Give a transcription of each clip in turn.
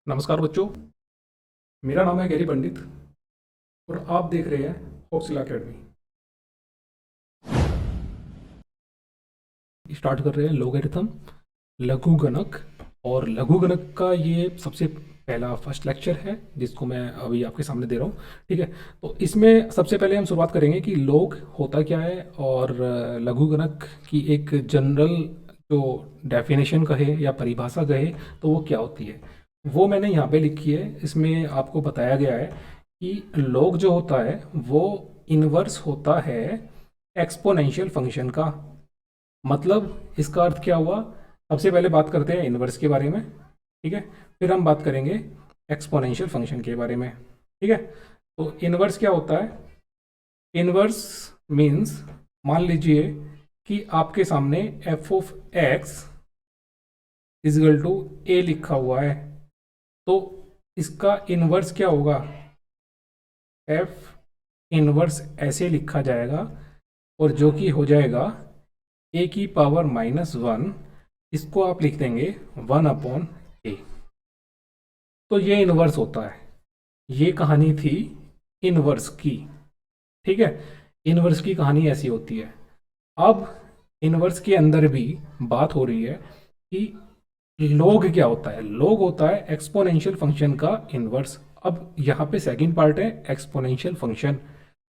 नमस्कार बच्चों, मेरा नाम है गैरी पंडित और आप देख रहे हैं हॉक्सिला अकेडमी। स्टार्ट कर रहे हैं लोगरिथम, लघु गणक। और लघु गणक का ये सबसे पहला फर्स्ट लेक्चर है जिसको मैं अभी आपके सामने दे रहा हूँ। ठीक है, तो इसमें सबसे पहले हम शुरुआत करेंगे कि लोग होता क्या है और लघु गणक की एक जनरल जो डेफिनेशन कहे या परिभाषा कहे तो वो क्या होती है, वो मैंने यहाँ पे लिखी है। इसमें आपको बताया गया है कि log जो होता है वो इन्वर्स होता है एक्सपोनेंशियल फंक्शन का। मतलब इसका अर्थ क्या हुआ, सबसे पहले बात करते हैं इन्वर्स के बारे में। ठीक है, फिर हम बात करेंगे एक्सपोनेंशियल फंक्शन के बारे में। ठीक है, तो इन्वर्स क्या होता है? इन्वर्स मीन्स, मान लीजिए कि आपके सामने F of X is equal to A लिखा हुआ है, तो इसका इन्वर्स क्या होगा? एफ इन्वर्स ऐसे लिखा जाएगा और जो कि हो जाएगा ए की पावर -1, इसको आप लिख देंगे 1/a। तो ये इन्वर्स होता है। ये कहानी थी इन्वर्स की। ठीक है, इन्वर्स की कहानी ऐसी होती है। अब इन्वर्स के अंदर भी बात हो रही है कि लोग क्या होता है। लोग होता है एक्सपोनेंशियल फंक्शन का इन्वर्स। अब यहाँ पे सेकंड पार्ट है एक्सपोनेंशियल फंक्शन।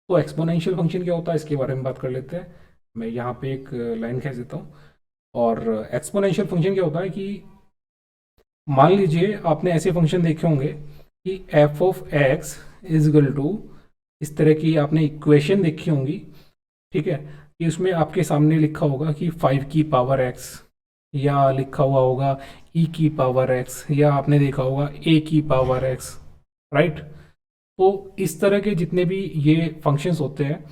तो एक्सपोनेंशियल फंक्शन क्या होता है इसके बारे में बात कर लेते हैं। मैं यहाँ पे एक लाइन खींच देता हूँ। और एक्सपोनेंशियल फंक्शन क्या होता है कि मान लीजिए आपने ऐसे फंक्शन देखे होंगे कि F of X is equal to, इस तरह की आपने इक्वेशन देखी होंगी। ठीक है, कि उसमें आपके सामने लिखा होगा कि 5 की पावर एक्स, या लिखा हुआ होगा ई की पावर एक्स, या आपने देखा होगा ए की पावर एक्स। राइट, तो इस तरह के जितने भी ये फंक्शंस होते हैं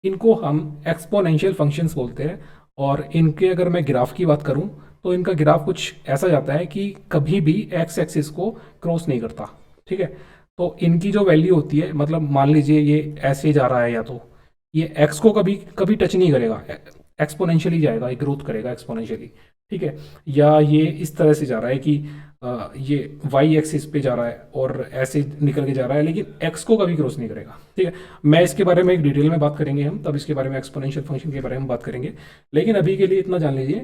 इनको हम एक्सपोनेंशियल फंक्शंस बोलते हैं। और इनके अगर मैं ग्राफ की बात करूं तो इनका ग्राफ कुछ ऐसा जाता है कि कभी भी एक्स एक्सिस को क्रॉस नहीं करता। ठीक है, तो इनकी जो वैल्यू होती है, मतलब मान लीजिए ये ऐसे जा रहा है, या तो ये एक्स को कभी कभी टच नहीं करेगा, एक्सपोनेंशियली जाएगा, ये ग्रोथ करेगा एक्सपोनेंशियली। ठीक है, या ये इस तरह से जा रहा है कि ये वाई एक्सिस पे जा रहा है और ऐसे निकल के जा रहा है, लेकिन एक्स को कभी क्रॉस नहीं करेगा। ठीक है, मैं इसके बारे में एक डिटेल में बात करेंगे हम, तब इसके बारे में एक्सपोनेंशियल फंक्शन के बारे में बात करेंगे। लेकिन अभी के लिए इतना जान लीजिए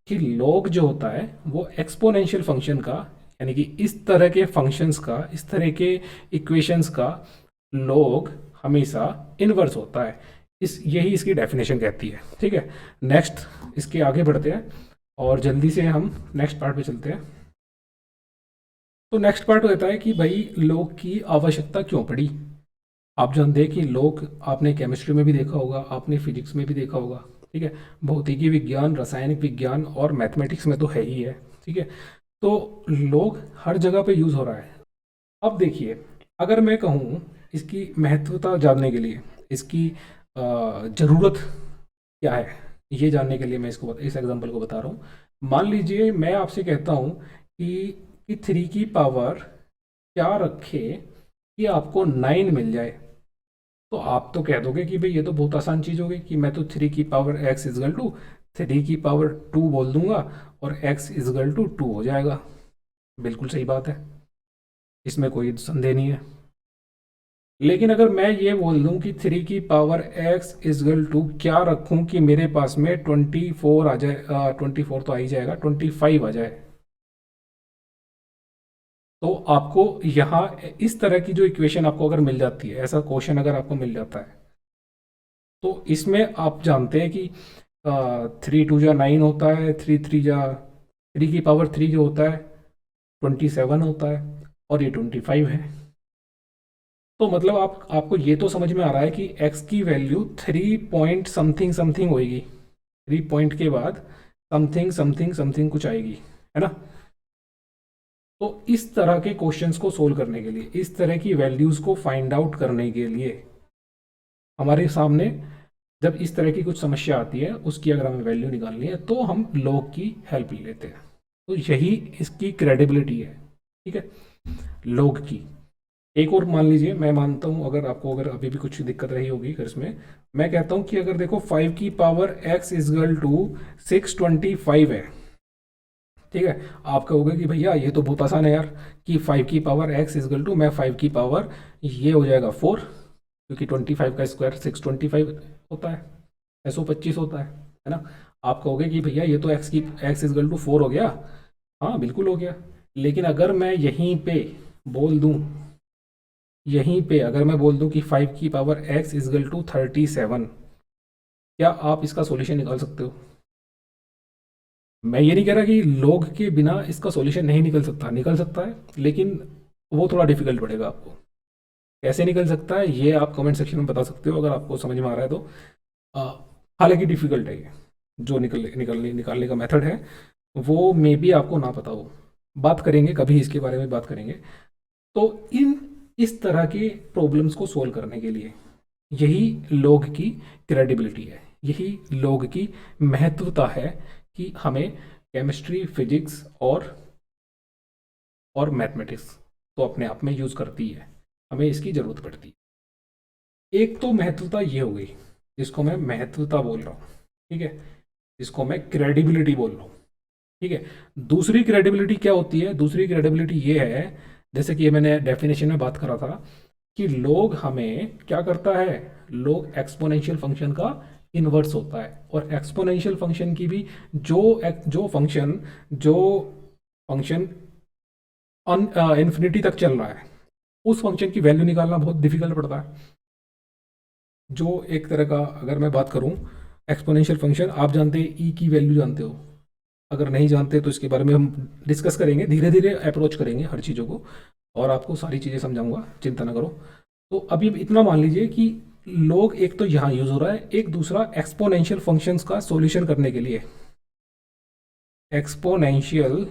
कि log जो होता है वो एक्सपोनेंशियल फंक्शन का, यानी कि इस तरह के फंक्शंस का, इस तरह के इक्वेशंस का log हमेशा इनवर्स होता है। यही इसकी डेफिनेशन कहती है। ठीक है, नेक्स्ट इसके आगे बढ़ते हैं और जल्दी से हम नेक्स्ट पार्ट पे चलते हैं। तो नेक्स्ट पार्ट होता है कि भाई log की आवश्यकता क्यों पड़ी। आप जानते हैं कि log आपने केमिस्ट्री में भी देखा होगा, आपने फिजिक्स में भी देखा होगा। ठीक है, भौतिकी विज्ञान, रासायनिक विज्ञान और मैथमेटिक्स में तो है ही है। ठीक है, तो log हर जगह पे यूज़ हो रहा है। अब देखिए, अगर मैं कहूँ इसकी महत्वता जानने के लिए, इसकी ज़रूरत क्या है ये जानने के लिए, मैं इसको इस एग्जांपल को बता रहा हूँ। मान लीजिए मैं आपसे कहता हूँ कि 3 की पावर क्या रखे कि आपको 9 मिल जाए, तो आप तो कह दोगे कि भाई ये तो बहुत आसान चीज़ होगी कि मैं तो 3 की पावर x इजगल टू 3 की पावर 2 बोल दूंगा और x इजगल टू 2 हो जाएगा। बिल्कुल सही बात है, इसमें कोई संदेह नहीं है। लेकिन अगर मैं ये बोल दूं कि 3 की पावर x इजगल टू क्या रखूं कि मेरे पास में 24 आ जाए, 24 तो आ ही जाएगा, 25 आ जाए, तो आपको यहाँ इस तरह की जो इक्वेशन आपको अगर मिल जाती है, ऐसा क्वेश्चन अगर आपको मिल जाता है, तो इसमें आप जानते हैं कि 3 2 9 होता है, 3 की पावर 3 जो होता है 27 होता है, और ये 25 है। तो मतलब आपको ये तो समझ में आ रहा है कि x की वैल्यू 3 पॉइंट समथिंग समथिंग होएगी, 3 पॉइंट के बाद समथिंग समथिंग समथिंग कुछ आएगी, है ना। तो इस तरह के क्वेश्चंस को सोल्व करने के लिए, इस तरह की वैल्यूज़ को फाइंड आउट करने के लिए हमारे सामने जब इस तरह की कुछ समस्या आती है, उसकी अगर हमें वैल्यू निकालनी है तो हम log की हेल्प लेते हैं। तो यही इसकी क्रेडिबिलिटी है। ठीक है, log की। एक और मान लीजिए, मैं मानता हूँ अगर आपको अगर अभी भी कुछ दिक्कत रही होगी अगर इसमें, मैं कहता हूँ कि अगर देखो 5 की पावर x इजगल टू 625 है। ठीक है। आप कहोगे कि भैया ये तो बहुत आसान है यार, कि 5 की पावर x इजगल टू, मैं 5 की पावर, ये हो जाएगा 4, क्योंकि 25 का स्क्वायर 625 होता है, 625 होता है ना। आप कहोगे कि भैया ये तो x इजगल टू 4 हो गया। हाँ बिल्कुल हो गया। लेकिन अगर मैं यहीं पे बोल दूं, यहीं पे अगर मैं बोल दूं कि 5 की पावर x इजगल टू 37, क्या आप इसका सॉल्यूशन निकाल सकते हो? मैं ये नहीं कह रहा कि log के बिना इसका सॉल्यूशन नहीं निकल सकता, निकल सकता है, लेकिन वो थोड़ा डिफिकल्ट पड़ेगा आपको। कैसे निकल सकता है ये आप कमेंट सेक्शन में बता सकते हो, अगर आपको समझ में आ रहा है तो। अ, हालांकि डिफिकल्ट है ये, जो निकालने का मेथड है, वो मे बी आपको ना पता हो। बात करेंगे कभी इसके बारे में, बात करेंगे। तो इस तरह के प्रॉब्लम्स को सोल्व करने के लिए यही लोग की क्रेडिबिलिटी है, यही लोग की महत्वता है, कि हमें केमिस्ट्री, फिजिक्स और मैथमेटिक्स तो अपने आप में यूज़ करती है, हमें इसकी ज़रूरत पड़ती है। एक तो महत्वता ये हो गई, जिसको मैं महत्वता बोल रहा हूँ, ठीक है, जिसको मैं क्रेडिबिलिटी बोल रहा हूँ, ठीक है। दूसरी क्रेडिबिलिटी क्या होती है? दूसरी क्रेडिबिलिटी ये है, जैसे कि ये मैंने डेफिनेशन में बात करा था, कि लोग हमें क्या करता है, लोग एक्सपोनेंशियल फंक्शन का इन्वर्स होता है, और एक्सपोनेंशियल फंक्शन की भी जो फंक्शन इन्फिनिटी तक चल रहा है, उस फंक्शन की वैल्यू निकालना बहुत डिफिकल्ट पड़ता है। जो एक तरह का, अगर मैं बात करूं, एक्सपोनेंशियल फंक्शन, आप जानते हैं ई की वैल्यू जानते हो? अगर नहीं जानते तो इसके बारे में हम डिस्कस करेंगे, धीरे धीरे अप्रोच करेंगे हर चीज़ों को, और आपको सारी चीज़ें समझाऊंगा, चिंता ना करो। तो अभी इतना मान लीजिए कि लोग एक तो यहाँ यूज़ हो रहा है, एक दूसरा एक्सपोनेंशियल फंक्शंस का सॉल्यूशन करने के लिए, एक्सपोनेंशियल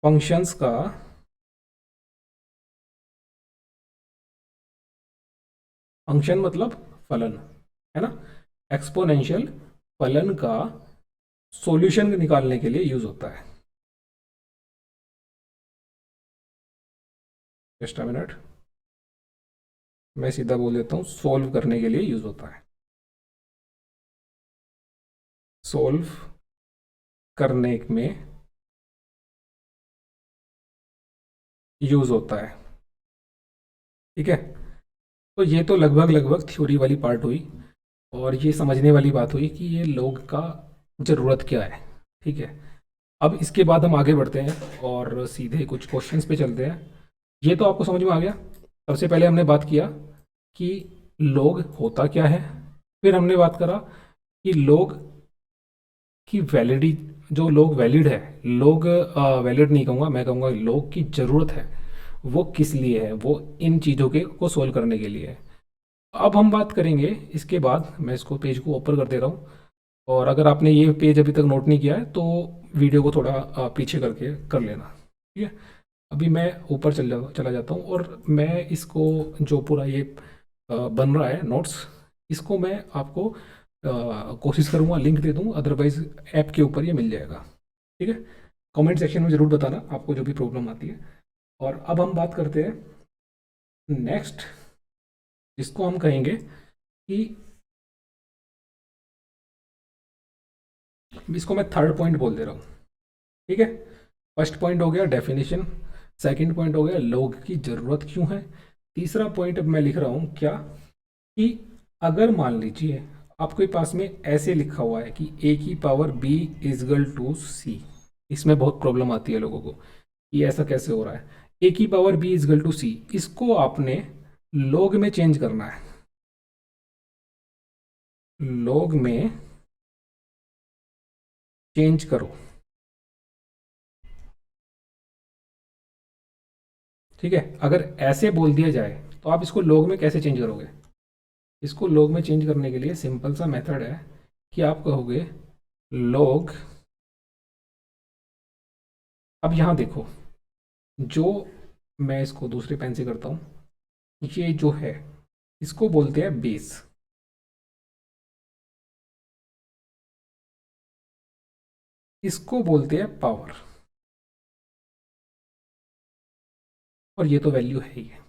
फंक्शंस का फंक्शन मतलब फलन, है ना, एक्सपोनेंशियल फलन का सॉल्यूशन निकालने के लिए यूज होता है। जस्ट अ मिनट, मैं सीधा बोल देता हूँ, सॉल्व करने के लिए यूज होता है, सॉल्व करने में यूज होता है, ठीक है। तो ये तो लगभग लगभग थ्योरी वाली पार्ट हुई, और ये समझने वाली बात हुई कि ये लोग का ज़रूरत क्या है, ठीक है। अब इसके बाद हम आगे बढ़ते हैं और सीधे कुछ क्वेश्चंस पे चलते हैं। ये तो आपको समझ में आ गया। सबसे पहले हमने बात किया कि लोग होता क्या है, फिर हमने बात करा कि लोग की वैलिडी, जो लोग वैलिड है, लोग वैलिड नहीं कहूँगा, मैं कहूँगा लोग की ज़रूरत है, वो किस लिए है, वो इन चीज़ों के को सोल्व करने के लिए है। अब हम बात करेंगे इसके बाद, मैं इसको पेज को ऊपर कर दे रहा हूँ, और अगर आपने ये पेज अभी तक नोट नहीं किया है तो वीडियो को थोड़ा पीछे करके कर लेना, ठीक है। अभी मैं ऊपर चला जाता हूँ, और मैं इसको, जो पूरा ये बन रहा है नोट्स, इसको मैं आपको कोशिश करूँगा लिंक दे दूँ, अदरवाइज ऐप के ऊपर ये मिल जाएगा, ठीक है। कमेंट सेक्शन में ज़रूर बताना आपको जो भी प्रॉब्लम आती है। और अब हम बात करते हैं नेक्स्ट, जिसको हम कहेंगे कि, इसको मैं थर्ड पॉइंट बोल दे रहा हूँ, ठीक है। फर्स्ट पॉइंट हो गया डेफिनेशन, सेकंड पॉइंट हो गया लोग की ज़रूरत क्यों है, तीसरा पॉइंट अब मैं लिख रहा हूँ क्या, कि अगर मान लीजिए आपके पास में ऐसे लिखा हुआ है कि ए की पावर बी इजगल टू सी, इसमें बहुत प्रॉब्लम आती है लोगों को कि ऐसा कैसे हो रहा है, ए की पावर बी इजगल टू सी, इसको आपने लोग में चेंज करना है, लोग में चेंज करो, ठीक है। अगर ऐसे बोल दिया जाए तो आप इसको लोग में कैसे चेंज करोगे? इसको लोग में चेंज करने के लिए सिंपल सा मेथड है, कि आप कहोगे लोग, अब यहाँ देखो, जो, मैं इसको दूसरे पेन से करता हूँ, ये जो है इसको बोलते हैं बेस, इसको बोलते हैं पावर, और ये तो वैल्यू है ही है।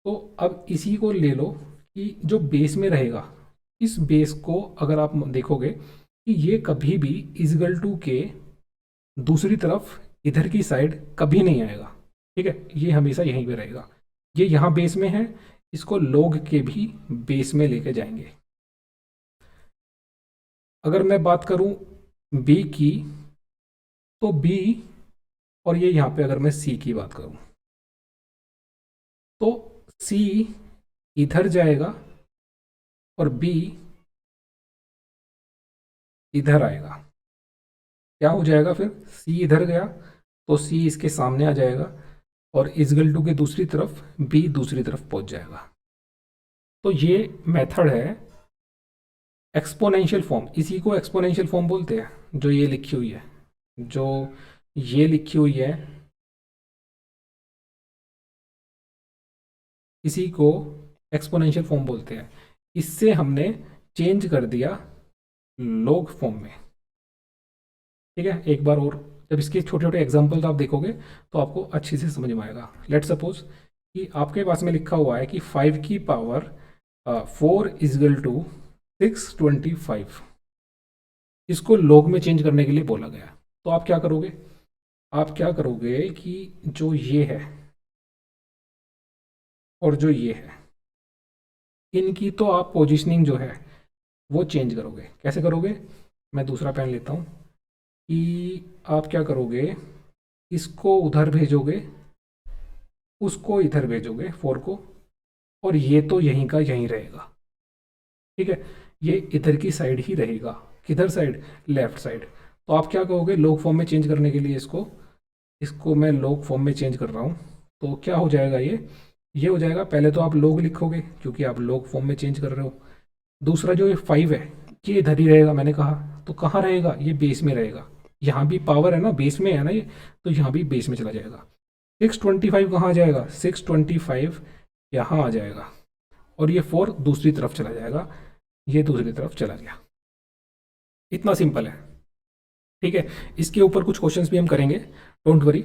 तो अब इसी को ले लो, कि जो बेस में रहेगा, इस बेस को अगर आप देखोगे कि ये कभी भी इजगल टू के दूसरी तरफ इधर की साइड कभी नहीं आएगा। ठीक है, ये हमेशा यहीं पे रहेगा। ये यहाँ बेस में है, इसको log के भी बेस में लेके जाएंगे। अगर मैं बात करूं b की, तो b, और ये यहाँ पे अगर मैं c की बात करूं, तो c इधर जाएगा और b इधर आएगा। क्या हो जाएगा फिर, c इधर गया तो c इसके सामने आ जाएगा, और इजगल टू के दूसरी तरफ b दूसरी तरफ पहुंच जाएगा। तो ये मेथड है एक्सपोनेंशियल फॉर्म। इसी को एक्सपोनेंशियल फॉर्म बोलते हैं, जो ये लिखी हुई है, जो ये लिखी हुई है, इसी को एक्सपोनेंशियल फॉर्म बोलते हैं। इससे हमने चेंज कर दिया लॉग फॉर्म में। ठीक है, एक बार और जब इसके छोटे छोटे एग्जांपल्स आप देखोगे तो आपको अच्छे से समझ में आएगा। लेट सपोज कि आपके पास में लिखा हुआ है कि 5 की पावर 4 इजगल टू 625, इसको लॉग में चेंज करने के लिए बोला गया। तो आप क्या करोगे, आप क्या करोगे कि जो ये है और जो ये है, इनकी तो आप पोजीशनिंग जो है वो चेंज करोगे। कैसे करोगे, मैं दूसरा पेन लेता हूँ, कि आप क्या करोगे, इसको उधर भेजोगे, उसको इधर भेजोगे 4 को, और ये तो यहीं का यहीं रहेगा। ठीक है, ये इधर की साइड ही रहेगा। किधर साइड, लेफ्ट साइड। तो आप क्या कहोगे, लॉग फॉर्म में चेंज करने के लिए इसको, इसको मैं लॉग फॉर्म में चेंज कर रहा हूँ। तो क्या हो जाएगा, ये हो जाएगा, पहले तो आप लॉग लिखोगे क्योंकि आप लॉग फॉर्म में चेंज कर रहे हो। दूसरा जो ये 5 है, ये इधर ही रहेगा मैंने कहा, तो कहाँ रहेगा, ये बेस में रहेगा। यहाँ भी पावर है ना, बेस में है ना ये, तो यहाँ भी बेस में चला जाएगा। 625 कहाँ आ जाएगा, 625 यहाँ आ जाएगा, और ये 4 दूसरी तरफ चला जाएगा, ये दूसरी तरफ चला गया। इतना सिंपल है। ठीक है, इसके ऊपर कुछ क्वेश्चंस भी हम करेंगे, डोंट वरी।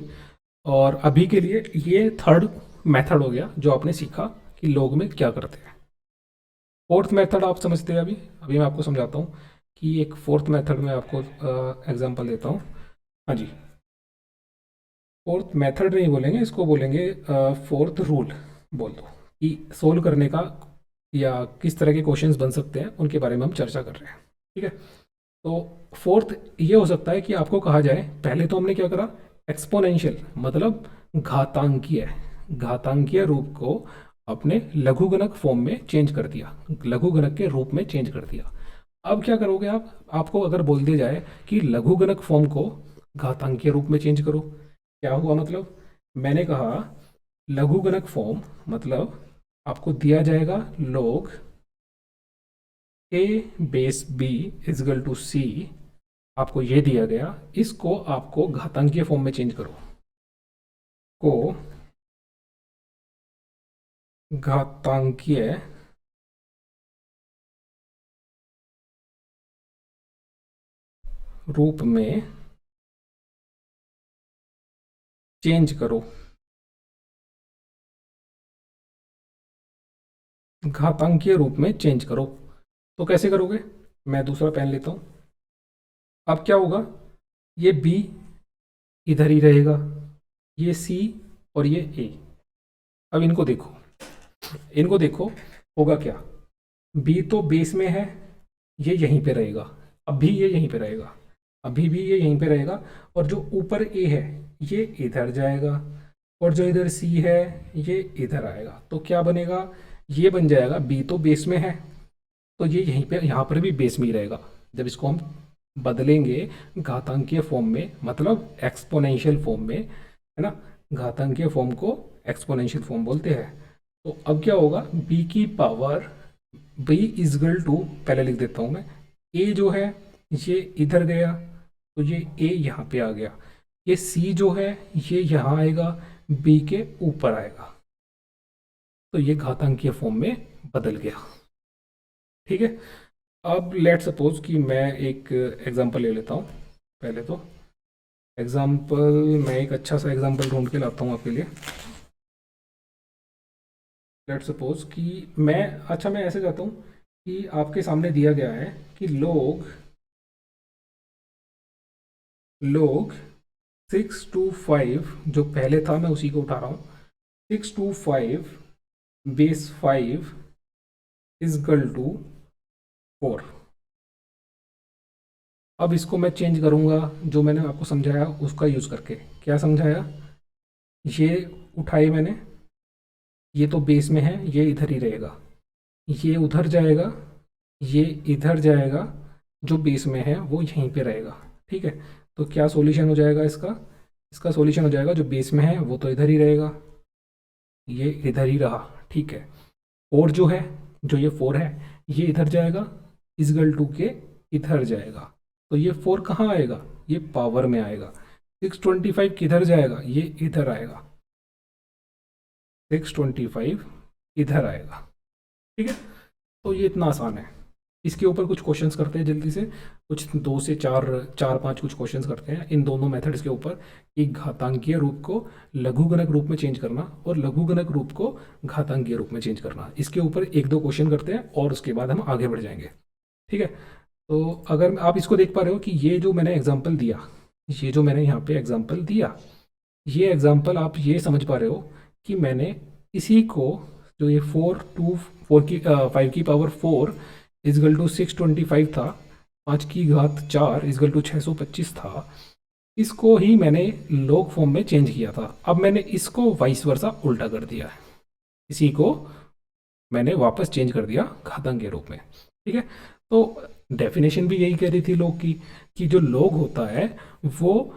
और अभी के लिए ये थर्ड मेथड हो गया जो आपने सीखा कि लोग में क्या करते हैं। फोर्थ मेथड आप समझते हैं, अभी अभी मैं आपको समझाता हूँ कि एक फोर्थ मेथड में आपको एग्जांपल देता हूँ। हाँ जी, फोर्थ मेथड नहीं बोलेंगे, इसको बोलेंगे फोर्थ रूल बोल दो, कि सोल्व करने का या किस तरह के क्वेश्चंस बन सकते हैं उनके बारे में हम चर्चा कर रहे हैं। ठीक है, तो फोर्थ ये हो सकता है कि आपको कहा जाए, पहले तो हमने क्या करा, एक्सपोनेंशियल मतलब घातांकीय, घातांकीय रूप को अपने लघुगणक फॉर्म में चेंज कर दिया, लघुगणक के रूप में चेंज कर दिया। अब क्या करोगे आप, आपको अगर बोल दिया जाए कि लघुगणक फॉर्म को घातांकीय रूप में चेंज करो, क्या हुआ, मतलब मैंने कहा लघुगणक फॉर्म मतलब आपको दिया जाएगा log a base b is equal to c, आपको ये दिया गया, इसको आपको घातांकीय फॉर्म में चेंज करो, को घातांकीय रूप में चेंज करो, घातांकीय रूप में चेंज करो। तो कैसे करोगे, मैं दूसरा पेन लेता हूं। अब क्या होगा, ये b इधर ही रहेगा, ये c और ये a। अब इनको देखो, इनको देखो, होगा क्या, b तो बेस में है, ये यहीं पे रहेगा, अभी ये यहीं पे रहेगा, अभी भी ये यहीं पे रहेगा, और जो ऊपर a है ये इधर जाएगा, और जो इधर c है ये इधर आएगा। तो क्या बनेगा, ये बन जाएगा, b तो बेस में है तो ये यहीं पे, यहाँ पर भी बेस में ही रहेगा। जब इसको हम बदलेंगे घातांकीय फॉर्म में, मतलब एक्सपोनेंशियल फॉर्म में, है ना, घातांकीय फॉर्म को एक्सपोनेंशियल फॉर्म बोलते हैं। तो अब क्या होगा, b की पावर b इजगल टू, पहले लिख देता हूँ मैं, a जो है ये इधर गया तो ये a यहाँ पे आ गया, ये c जो है ये यहाँ आएगा, b के ऊपर आएगा, तो ये घातांकीय फॉर्म में बदल गया। ठीक है, अब लेट सपोज कि मैं एक एग्जांपल ले लेता हूँ। पहले तो एग्जांपल, मैं एक अच्छा सा एग्जांपल ढूंढ के लाता हूँ आपके लिए। लेट सपोज कि मैं, अच्छा मैं ऐसे चाहता हूँ कि आपके सामने दिया गया है कि लोग log 625, जो पहले था मैं उसी को उठा रहा हूँ, 625 बेस 5 इजकल टू 4। अब इसको मैं चेंज करूँगा, जो मैंने आपको समझाया उसका यूज़ करके। क्या समझाया? ये उठाई मैंने, ये तो बेस में है, ये इधर ही रहेगा, ये उधर जाएगा, ये इधर जाएगा, जो बेस में है वो यहीं पे रहेगा। ठीक है, तो क्या सॉल्यूशन हो जाएगा इसका? इसका सॉल्यूशन हो जाएगा, जो बेस में है वो तो इधर ही रहेगा, ये इधर ही रहा। ठीक है, फोर जो है, जो ये फोर है, ये इधर जाएगा, इजगल टू के इधर जाएगा, तो ये फोर कहाँ आएगा? ये पावर में आएगा। 625 किधर जाएगा? ये इधर आएगा, 625 इधर आएगा। ठीक है, तो ये इतना आसान है। इसके ऊपर कुछ क्वेश्चंस करते हैं जल्दी से, कुछ 2 से 4 4 5 कुछ क्वेश्चंस करते हैं इन दोनों मेथड्स के ऊपर, कि घातांकीय रूप को लघुगणक रूप में चेंज करना और लघुगणक रूप को घातांकीय रूप में चेंज करना। इसके ऊपर 1-2 क्वेश्चन करते हैं और उसके बाद हम आगे बढ़ जाएंगे। ठीक है, तो अगर आप इसको देख पा रहे हो कि ये जो मैंने एग्जाम्पल दिया, ये जो मैंने यहाँ पे एग्जाम्पल दिया, ये एग्जाम्पल आप ये समझ पा रहे हो कि मैंने इसी को, जो ये 5 की पावर 4 इजगल टू 625 था, 5 की घात 4 इजगल टू 625 था, इसको ही मैंने लॉग फॉर्म में चेंज किया था। अब मैंने इसको वाइस वर्सा उल्टा कर दिया है, इसी को मैंने वापस चेंज कर दिया घातांक के रूप में। ठीक है, तो डेफिनेशन भी यही कह रही थी लोग की, कि जो लॉग होता है वो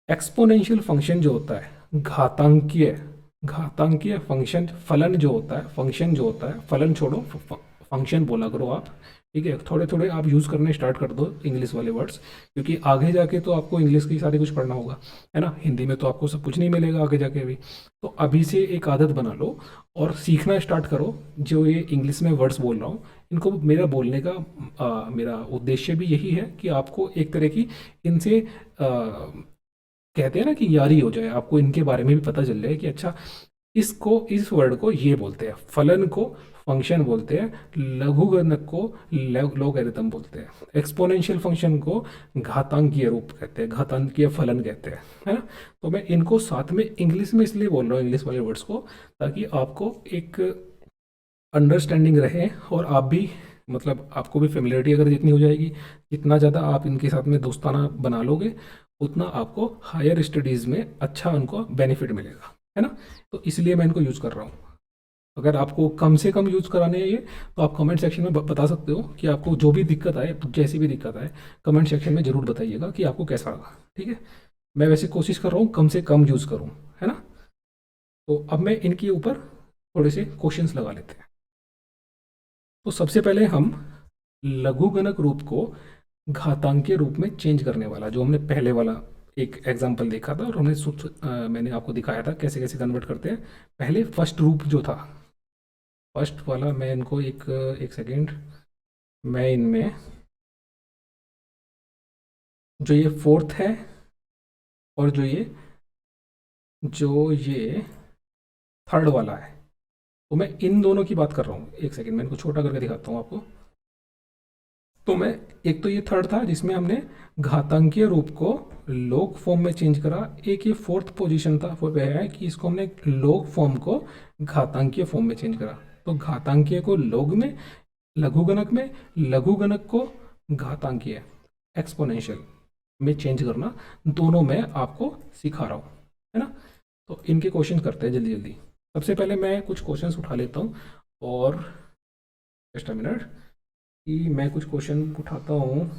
एक्सपोनेंशियल फंक्शन जो होता है, घातांकीय घातांकीय फंक्शन, फलन जो होता है, फंक्शन जो होता है, फलन छोड़ो, फंक्शन बोला करो आप। ठीक है, थोड़े थोड़े आप यूज़ करने स्टार्ट कर दो इंग्लिश वाले वर्ड्स, क्योंकि आगे जाके तो आपको इंग्लिश की सारी कुछ पढ़ना होगा, है ना। हिंदी में तो आपको सब कुछ नहीं मिलेगा आगे जाके अभी। तो अभी से एक आदत बना लो और सीखना स्टार्ट करो। जो ये इंग्लिश में वर्ड्स बोल रहा हूँ, इनको मेरा बोलने का मेरा उद्देश्य भी यही है कि आपको एक तरह की इनसे कहते हैं ना कि यारी हो जाए, आपको इनके बारे में भी पता चल जाए कि अच्छा, इसको, इस वर्ड को ये बोलते हैं, फलन को फंक्शन बोलते हैं, लघुगणक को लोगरिथम बोलते हैं, एक्सपोनेंशियल फंक्शन को घातांकीय रूप कहते हैं, घातांकीय फलन कहते हैं, है ना। तो मैं इनको साथ में इंग्लिश में इसलिए बोल रहा हूँ, इंग्लिश वाले वर्ड्स को, ताकि आपको एक अंडरस्टैंडिंग रहे और आप भी, मतलब आपको भी फेमिलियरिटी अगर जितनी हो जाएगी, जितना ज़्यादा आप इनके साथ में दोस्ताना बना लोगे, उतना आपको हायर स्टडीज़ में अच्छा उनको बेनिफिट मिलेगा, है ना। तो इसलिए मैं इनको यूज़ कर रहा हूँ। अगर आपको कम से कम यूज़ कराने हैं ये, तो आप कमेंट सेक्शन में बता सकते हो कि आपको जो भी दिक्कत आए, जैसी भी दिक्कत आए, कमेंट सेक्शन में ज़रूर बताइएगा कि आपको कैसा लगा। ठीक है, मैं वैसे कोशिश कर रहा हूँ कम से कम यूज़ करूँ, है ना। तो अब मैं इनके ऊपर थोड़े से क्वेश्चंस लगा लेते हैं। तो सबसे पहले हम लघुगणक रूप को घातांकीय रूप में चेंज करने वाला, जो हमने पहले वाला एक एग्जाम्पल देखा था और हमने मैंने आपको दिखाया था कैसे कैसे कन्वर्ट करते हैं। पहले फर्स्ट रूप जो था, फर्स्ट वाला, मैं इनको एक एक सेकेंड, मैं इनमें जो ये फोर्थ है और जो ये थर्ड वाला है, तो मैं इन दोनों की बात कर रहा हूँ। एक सेकेंड, मैं इनको छोटा करके दिखाता हूँ आपको। तो मैं, एक तो ये थर्ड था जिसमें हमने घातांकीय रूप को लॉग फॉर्म में चेंज करा, एक ये फोर्थ पोजीशन था वो है कि इसको हमने लॉग फॉर्म को घातांकीय फॉर्म में चेंज करा। तो घातांकीय को लॉग में, लघुगणक में, लघुगणक को घातांकीय एक्सपोनेंशियल में चेंज करना, दोनों मैं आपको सिखा रहा हूँ, है ना। तो इनके क्वेश्चन करते हैं जल्दी जल्दी। सबसे पहले मैं कुछ क्वेश्चंस उठा लेता हूँ, और जस्ट अ मिनट, कि मैं कुछ क्वेश्चन उठाता हूँ।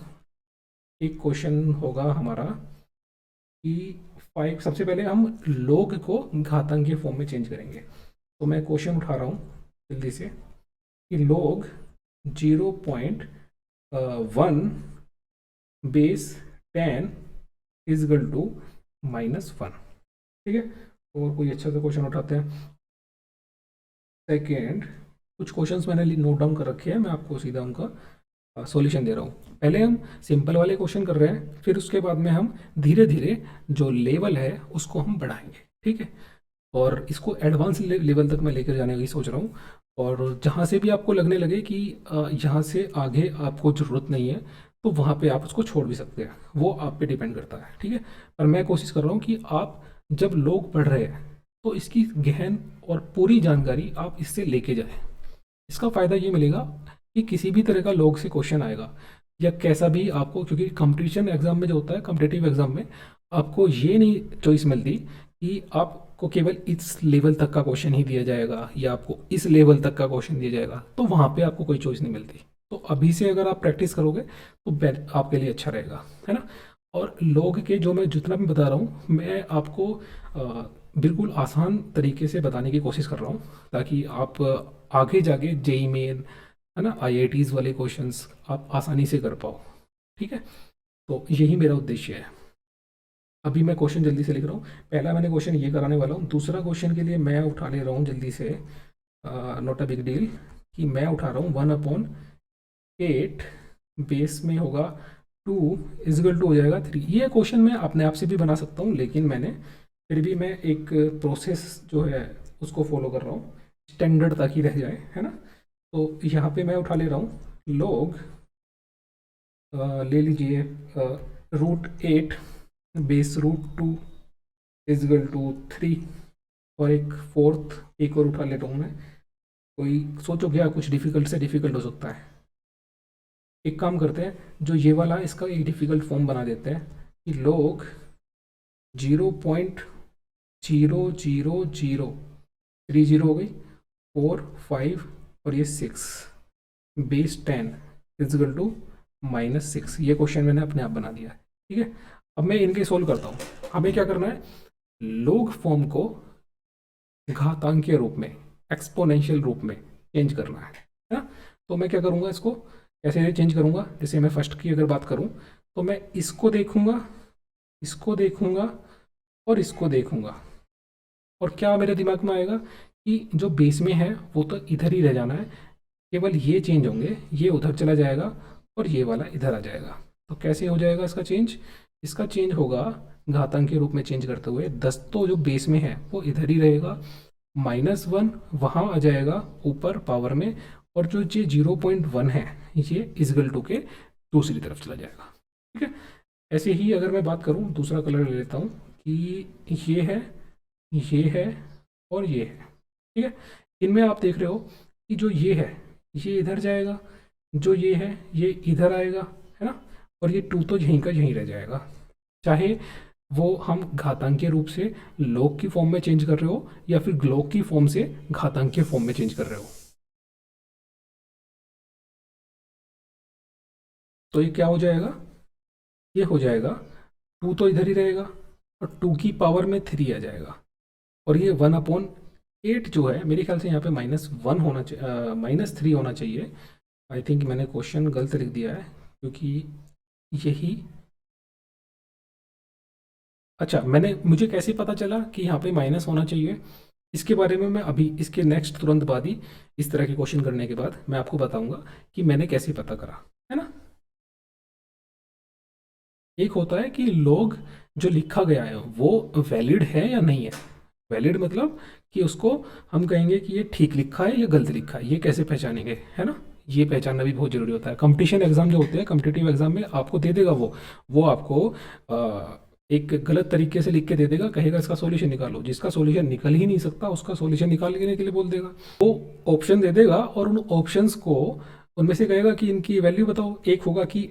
एक क्वेश्चन होगा हमारा कि 5, सबसे पहले हम लोग को घातांकीय फॉर्म में चेंज करेंगे। तो मैं क्वेश्चन उठा रहा हूँ जल्दी से, कि लोग 0.1 बेस 10 इजगल टू -1। ठीक है, और कोई अच्छा सा क्वेश्चन उठाते हैं। सेकेंड, कुछ क्वेश्चंस मैंने नोट डाउन कर रखे हैं, मैं आपको सीधा उनका सॉल्यूशन दे रहा हूँ। पहले हम सिंपल वाले क्वेश्चन कर रहे हैं, फिर उसके बाद में हम धीरे धीरे जो लेवल है उसको हम बढ़ाएंगे। ठीक है, और इसको एडवांस लेवल तक मैं लेकर जाने की सोच रहा हूँ। और जहाँ से भी आपको लगने लगे कि यहाँ से आगे आपको ज़रूरत नहीं है, तो वहाँ पे आप उसको छोड़ भी सकते हैं, वो आप पे डिपेंड करता है, ठीक है। पर मैं कोशिश कर रहा हूँ कि आप जब लोग पढ़ रहे हैं तो इसकी गहन और पूरी जानकारी आप इससे लेके जाएं। इसका फ़ायदा ये मिलेगा कि किसी भी तरह का लोग से क्वेश्चन आएगा या कैसा भी आपको, क्योंकि कंपटीशन एग्जाम में जो होता है, कॉम्पिटिटिव एग्जाम में आपको ये नहीं चॉइस मिलती कि आपको केवल इस लेवल तक का क्वेश्चन ही दिया जाएगा या आपको इस लेवल तक का क्वेश्चन दिया जाएगा, तो वहाँ पे आपको कोई चॉइस नहीं मिलती। तो अभी से अगर आप प्रैक्टिस करोगे तो आपके लिए अच्छा रहेगा, है ना। और लोग के जो मैं जितना भी बता रहा हूँ, मैं आपको बिल्कुल आसान तरीके से बताने की कोशिश कर रहा हूँ, ताकि आप आगे जाके जेई मेन, है ना, आईआईटीज़ वाले क्वेश्चंस आप आसानी से कर पाओ, ठीक है। तो यही मेरा उद्देश्य है। अभी मैं क्वेश्चन जल्दी से लिख रहा हूँ। पहला मैंने क्वेश्चन ये कराने वाला हूँ, दूसरा क्वेश्चन के लिए मैं उठा ले रहा हूँ जल्दी से, नॉट अ बिग डील, कि मैं उठा रहा हूँ 1/8 बेस में होगा 2 इजगल टू हो जाएगा 3। ये क्वेश्चन मैं अपने आप से भी बना सकता हूँ, लेकिन मैंने फिर भी मैं एक प्रोसेस जो है उसको फॉलो कर रहा हूँ, स्टैंडर्ड ताकि रह जाए, है ना। तो यहाँ पे मैं उठा ले रहा हूँ लोग, ले लीजिए √8 बेस √2 इजगल टू 3, और एक फोर्थ एक और उठा लेता हूँ मैं। कोई सोचो क्या कुछ डिफिकल्ट से डिफिकल्ट हो सकता है। एक काम करते हैं, जो ये वाला इसका एक डिफिकल्ट फॉर्म बना देते हैं कि लोग 0.0003 हो गई, 4 5 और ये 6 बेस 10 इजगल टू -6। ये क्वेश्चन मैंने अपने आप बना दिया है, ठीक है। अब मैं इनके सोल्व करता हूँ। हमें क्या करना है, लोग फॉर्म को घातांकीय रूप में, एक्सपोनेंशियल रूप में चेंज करना है ना। तो मैं क्या करूँगा, इसको कैसे चेंज करूँगा, जैसे मैं फर्स्ट की अगर बात करूँ तो मैं इसको देखूँगा, इसको देखूँगा और इसको देखूँगा, और क्या मेरे दिमाग में आएगा कि जो बेस में है वो तो इधर ही रह जाना है, केवल ये चेंज होंगे, ये उधर चला जाएगा और ये वाला इधर आ जाएगा। तो कैसे हो जाएगा इसका चेंज, इसका चेंज होगा घातांक के रूप में चेंज करते हुए 10 तो जो बेस में है वो इधर ही रहेगा, -1 वहाँ आ जाएगा ऊपर पावर में, और जो ये 0.1 है ये इजगल टू के दूसरी तरफ चला जाएगा, ठीक है। ऐसे ही अगर मैं बात करूँ, दूसरा कलर ले लेता हूँ कि ये है, ये है और ये है, ठीक है। इनमें आप देख रहे हो कि जो ये है ये इधर जाएगा, जो ये है ये इधर आएगा, है ना, और ये 2 तो यहीं का यहीं रह जाएगा। चाहे वो हम घातांकीय रूप से लॉग की फॉर्म में चेंज कर रहे हो या फिर लॉग की फॉर्म से घातांकीय फॉर्म में चेंज कर रहे हो, तो ये क्या हो जाएगा, ये हो जाएगा 2 तो इधर ही रहेगा और 2 की पावर में 3 आ जाएगा, और ये 1/8 जो है मेरे ख्याल से यहाँ पे -1 होना चाहिए, -3 होना चाहिए। आई थिंक मैंने क्वेश्चन गलत लिख दिया है, क्योंकि यही, अच्छा मैंने, मुझे कैसे पता चला कि यहाँ पे माइनस होना चाहिए, इसके बारे में मैं अभी इसके नेक्स्ट तुरंत बाद ही, इस तरह के क्वेश्चन करने के बाद मैं आपको बताऊंगा कि मैंने कैसे पता करा, है ना। एक होता है कि लोग जो लिखा गया है वो वैलिड है या नहीं है। वैलिड मतलब कि उसको हम कहेंगे कि ये ठीक लिखा है या गलत लिखा है, ये कैसे पहचानेंगे, है ना। ये पहचानना भी बहुत जरूरी होता है। कंपटीशन एग्जाम जो होते हैं, कॉम्पिटिटिव एग्जाम में आपको दे देगा वो आपको एक गलत तरीके से लिख के दे देगा, कहेगा इसका सॉल्यूशन निकालो, जिसका सॉल्यूशन निकल ही नहीं सकता उसका सॉल्यूशन निकालने के लिए बोल देगा। वो ऑप्शन दे देगा और उन ऑप्शंस को, उनमें से कहेगा कि इनकी वैल्यू बताओ। एक होगा कि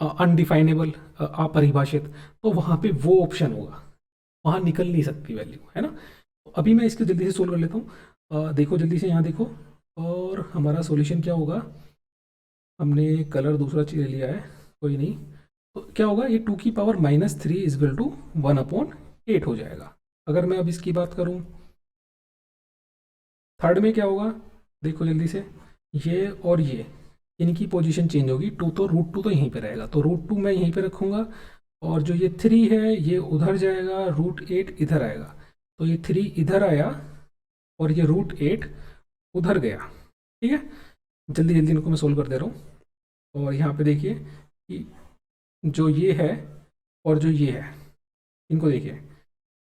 अनडिफाइनेबल, अपरिभाषित, तो वहाँ पे वो ऑप्शन होगा, वहाँ निकल नहीं सकती वैल्यू, है ना। तो अभी मैं इसको जल्दी से सोल्व कर लेता हूँ। देखो जल्दी से यहाँ देखो, और हमारा सॉल्यूशन क्या होगा, हमने कलर दूसरा चीज ले लिया है, कोई नहीं। तो क्या होगा, ये 2 की पावर -3 इजगल टू 1/8 हो जाएगा। अगर मैं अब इसकी बात करूँ, थर्ड में क्या होगा, देखो जल्दी से, ये और ये, इनकी पोजीशन चेंज होगी। 2 तो √2 तो यहीं पे रहेगा, तो √2 मैं यहीं पे रखूँगा, और जो ये 3 है ये उधर जाएगा, √8 इधर आएगा, तो ये 3 इधर आया और ये √8 उधर गया, ठीक है। जल्दी जल्दी इनको मैं सोल्व कर दे रहा हूँ। और यहाँ पे देखिए कि जो ये है और जो ये है, इनको देखिए,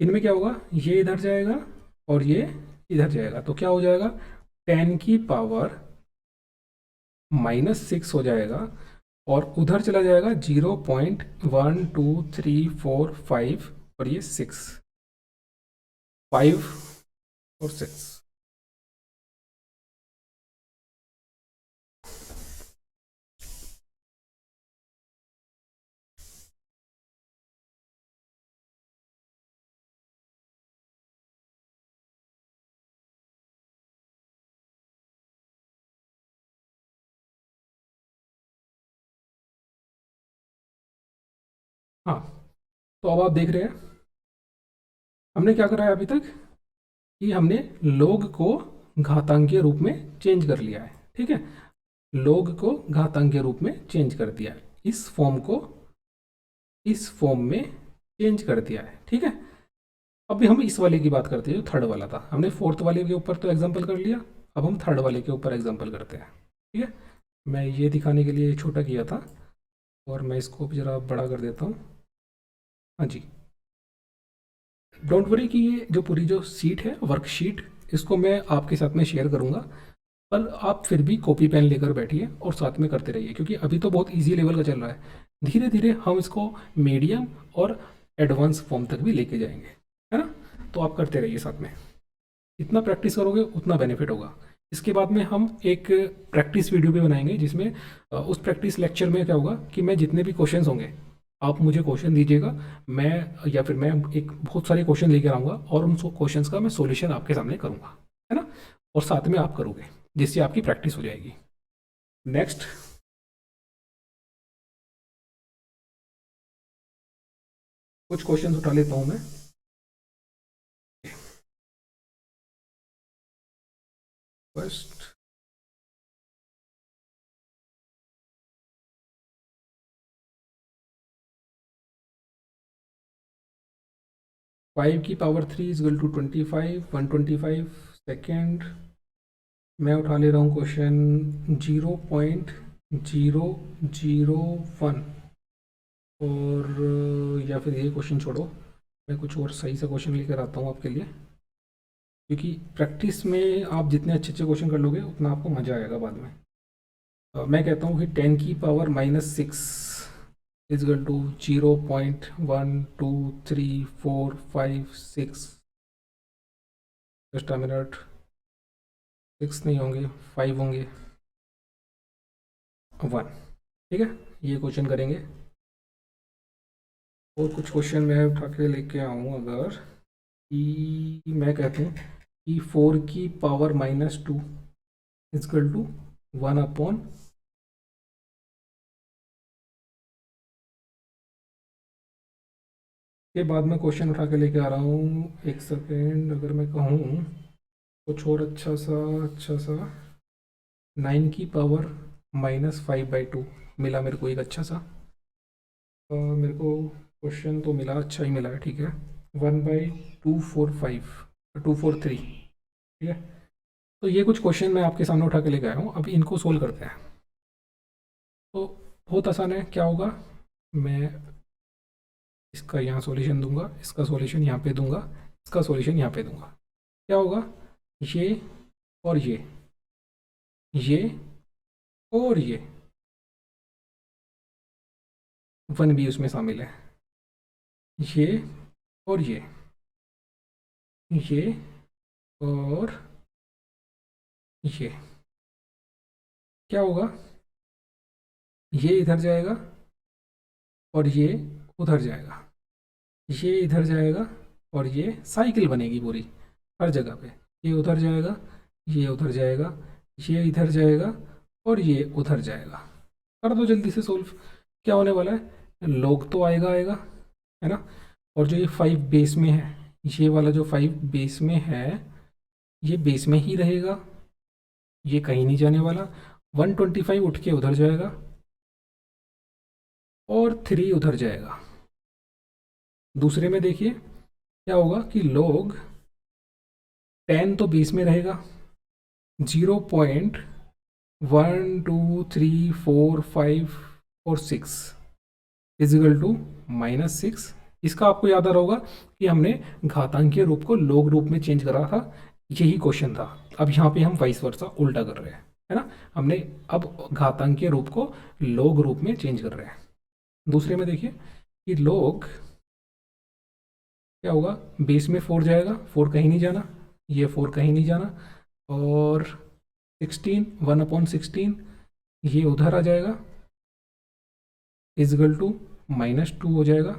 इनमें क्या होगा, ये इधर जाएगा और ये इधर जाएगा, तो क्या हो जाएगा, 10 की पावर -6 हो जाएगा, और उधर चला जाएगा 0.1234 5 और ये 6, 5 और 6। हाँ, तो अब आप देख रहे हैं हमने क्या करा है अभी तक, कि हमने लोग को घातांकीय रूप में चेंज कर लिया है। ठीक है, लोग को घातांकीय रूप में चेंज कर दिया है, इस फॉर्म को इस फॉर्म में चेंज कर दिया है। ठीक है, अभी हम इस वाले की बात करते हैं जो थर्ड वाला था। हमने फोर्थ वाले के ऊपर तो एग्जाम्पल कर लिया, अब हम थर्ड वाले के ऊपर एग्जाम्पल करते हैं। ठीक है, मैं ये दिखाने के लिए छोटा किया था और मैं इसको भी ज़रा बड़ा कर देता हूँ। हाँ जी, डोंट वरी कि ये जो पूरी जो सीट है, वर्कशीट, इसको मैं आपके साथ में शेयर करूँगा, पर आप फिर भी कॉपी पेन लेकर बैठिए और साथ में करते रहिए, क्योंकि अभी तो बहुत इजी लेवल का चल रहा है। धीरे धीरे हम इसको मीडियम और एडवांस फॉर्म तक भी लेके जाएंगे, है ना। तो आप करते रहिए साथ में, जितना प्रैक्टिस करोगे उतना बेनिफिट होगा। इसके बाद में हम एक प्रैक्टिस वीडियो भी बनाएंगे, जिसमें उस प्रैक्टिस लेक्चर में क्या होगा कि मैं जितने भी क्वेश्चंस होंगे, आप मुझे क्वेश्चन दीजिएगा, मैं या फिर मैं एक बहुत सारे क्वेश्चन लेकर आऊँगा और उन क्वेश्चंस का मैं सॉल्यूशन आपके सामने करूँगा, है ना, और साथ में आप करोगे, जिससे आपकी प्रैक्टिस हो जाएगी। नेक्स्ट, कुछ क्वेश्चन उठा लेता हूँ मैं। फर्स्ट, 5 की power 3 is equal to 25, 125। Second, मैं उठा ले रहा हूँ क्वेश्चन 0.001, और या फिर ये क्वेश्चन छोड़ो, मैं कुछ और सही सा क्वेश्चन लेकर आता हूँ आपके लिए, क्योंकि प्रैक्टिस में आप जितने अच्छे अच्छे क्वेश्चन कर लोगे उतना आपको मज़ा आएगा बाद में। मैं कहता हूँ कि 10 की power -6 is equal to 0.123456। Just a minute, 6 नहीं होंगे, 5 होंगे, 1। ठीक है, ये क्वेश्चन करेंगे। और कुछ क्वेश्चन मैं उठा के लेके आऊँ, अगर कि मैं कहता हूँ कि 4 की पावर -2 इजकल टू 1/। के बाद मैं क्वेश्चन उठा के लेके आ रहा हूँ, एक सेकेंड, अगर मैं कहूँ कुछ और अच्छा सा 9 की पावर -5/2 मिला मेरे को, एक अच्छा सा मेरे को क्वेश्चन तो मिला, अच्छा ही मिला है। ठीक है, 1/245 243। ठीक है, तो ये कुछ क्वेश्चन मैं आपके सामने उठा के लेके आया हूँ, अभी इनको सोल्व करते हैं। तो बहुत आसान है, क्या होगा, मैं इसका यहाँ सॉल्यूशन दूंगा, इसका सॉल्यूशन यहाँ पे दूंगा, इसका सॉल्यूशन यहाँ पे दूंगा। क्या होगा, ये और ये और ये 1 भी उसमें शामिल है, ये और ये और ये। क्या होगा, ये इधर जाएगा और ये उधर जाएगा, ये इधर जाएगा और ये साइकिल बनेगी पूरी हर जगह पे। ये उधर जाएगा, ये उधर जाएगा, ये इधर जाएगा और ये उधर जाएगा। कर दो जल्दी से सोल्व। क्या होने वाला है, log तो आएगा आएगा, है ना, और जो ये 5 बेस में है, ये वाला जो 5 बेस में है, ये बेस में ही रहेगा, ये कहीं नहीं जाने वाला। 125 उठ के उधर जाएगा और 3 उधर जाएगा। दूसरे में देखिए क्या होगा कि log 10 तो बेस में रहेगा, 0.123456 इजिकल टू -6। इसका आपको याद आ रहा होगा कि हमने घातांकीय रूप को log रूप में चेंज करा था, यही क्वेश्चन था। अब यहाँ पे हम वाइस वर्सा उल्टा कर रहे हैं। है ना। हमने अब घातांकीय रूप को log रूप में चेंज कर रहे हैं। दूसरे में देखिए कि log क्या होगा, बेस में 4 जाएगा, 4 कहीं नहीं जाना, ये 4 कहीं नहीं जाना, और 16 1/16 ये उधर आ जाएगा, इजगल टू -2 हो जाएगा।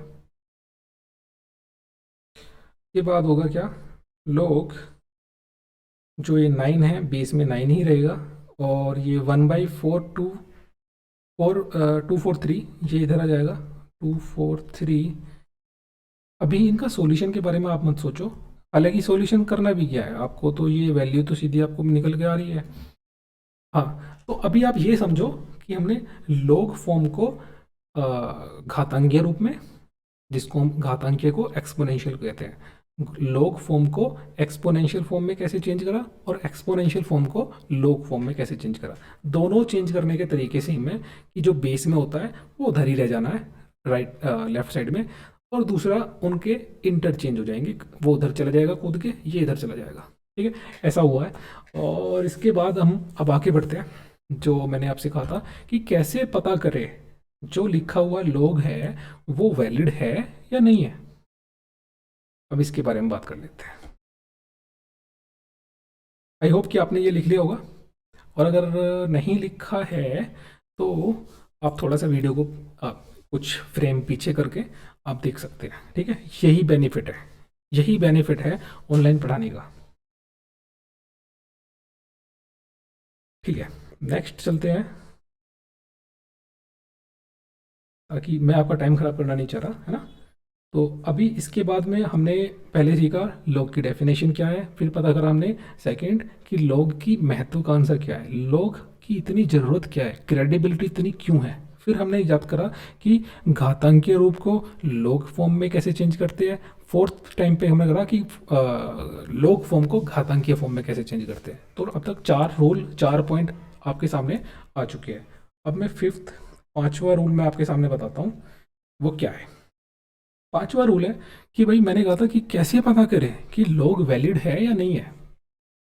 ये बाद होगा क्या, log जो ये 9 है बेस में 9 ही रहेगा, और ये 1/4 243 ये इधर आ जाएगा 243। अभी इनका सॉल्यूशन के बारे में आप मत सोचो, हालांकि सॉल्यूशन करना भी क्या है आपको, तो ये वैल्यू तो सीधी आपको निकल के आ रही है। हाँ, तो अभी आप ये समझो कि हमने log फॉर्म को घातांकीय रूप में, जिसको हम घातांकीय को एक्सपोनेंशियल कहते हैं, log फॉर्म को एक्सपोनेंशियल फॉर्म में कैसे चेंज करा, और एक्सपोनेंशियल फॉर्म को log फॉर्म में कैसे चेंज करा। दोनों चेंज करने के तरीके सेम है कि जो बेस में होता है वो उधर ही रह जाना है, राइट लेफ्ट साइड में, और दूसरा उनके इंटरचेंज हो जाएंगे, वो उधर चला जाएगा कूद के, ये इधर चला जाएगा। ठीक है, ऐसा हुआ है। और इसके बाद हम अब आगे बढ़ते हैं, जो मैंने आपसे कहा था कि कैसे पता करें जो लिखा हुआ log है वो वैलिड है या नहीं है। अब इसके बारे में बात कर लेते हैं। आई होप कि आपने ये लिख लिया होगा, और अगर नहीं लिखा है तो आप थोड़ा सा वीडियो को कुछ फ्रेम पीछे करके आप देख सकते हैं। ठीक है, यही बेनिफिट है, यही बेनिफिट है ऑनलाइन पढ़ाने का। ठीक है, नेक्स्ट चलते हैं, ताकि मैं आपका टाइम खराब करना नहीं चाह रहा, है ना। तो अभी इसके बाद में हमने पहले सीखा log की डेफिनेशन क्या है, फिर पता करा हमने सेकंड कि log की महत्वाकांक्षा क्या है, log की इतनी ज़रूरत क्या है, क्रेडिबिलिटी इतनी क्यों है। फिर हमने याद करा कि घातांकीय रूप को log फॉर्म में कैसे चेंज करते हैं। फोर्थ टाइम पे हमने करा कि log फॉर्म को घातांकीय फॉर्म में कैसे चेंज करते हैं। तो अब तक 4 रूल, 4 पॉइंट आपके सामने आ चुके हैं। अब मैं फिफ्थ, पांचवा रूल मैं आपके सामने बताता हूँ, वो क्या है। पांचवा रूल है कि भाई मैंने कहा था कि कैसे पता करें कि log वैलिड है या नहीं है।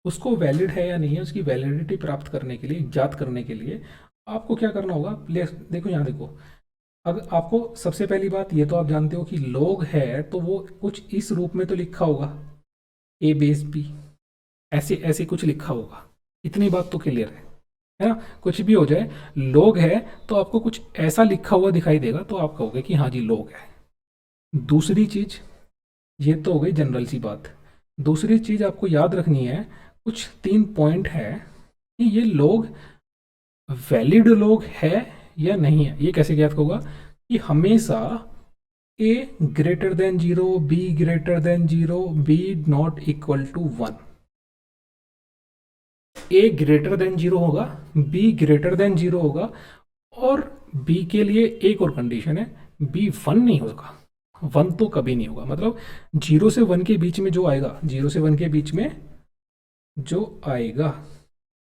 उसको वैलिड है या नहीं है, उसकी वैलिडिटी प्राप्त करने के लिए, ज्ञात करने के लिए आपको क्या करना होगा। देखो यहाँ देखो, अगर आपको सबसे पहली बात ये तो आप जानते हो कि log है तो वो कुछ इस रूप में तो लिखा होगा, a बेस b, ऐसे ऐसे कुछ लिखा होगा। इतनी बात तो क्लियर है ना। कुछ भी हो जाए, log है तो आपको कुछ ऐसा लिखा हुआ दिखाई देगा, तो आप कहोगे कि हाँ जी log है। दूसरी चीज, ये तो हो गई जनरल सी बात। दूसरी चीज आपको याद रखनी है, कुछ 3 पॉइंट है कि ये log वैलिड log है या नहीं है। ये कैसे ज्ञात होगा कि हमेशा a greater than 0, b greater than 0, b not equal to 1। a greater than 0 होगा, b ग्रेटर देन 0 होगा, और b के लिए एक और कंडीशन है, b 1 नहीं होगा। 1 तो कभी नहीं होगा, मतलब 0 से 1 के बीच में जो आएगा, 0 से 1 के बीच में जो आएगा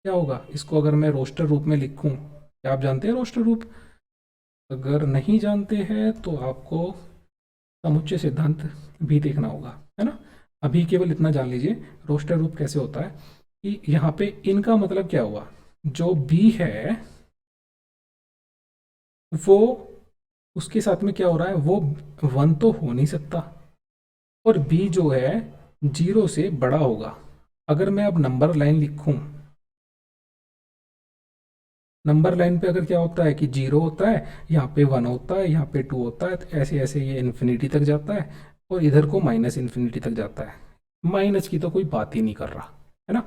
क्या होगा। इसको अगर मैं रोस्टर रूप में लिखूं, क्या आप जानते हैं रोस्टर रूप? अगर नहीं जानते हैं तो आपको समुच्चय सिद्धांत भी देखना होगा, है ना। अभी केवल इतना जान लीजिए रोस्टर रूप कैसे होता है, कि यहाँ पे इनका मतलब क्या हुआ, जो बी है वो, उसके साथ में क्या हो रहा है, वो 1 तो हो नहीं सकता, और बी जो है 0 से बड़ा होगा। अगर मैं अब नंबर लाइन लिखूं, नंबर लाइन पे अगर क्या होता है कि 0 होता है, यहाँ पे 1 होता है, यहाँ पे 2 होता है, तो ऐसे ऐसे ये इन्फिनिटी तक जाता है, और इधर को माइनस इन्फिनिटी तक जाता है। माइनस की तो कोई बात ही नहीं कर रहा, है ना।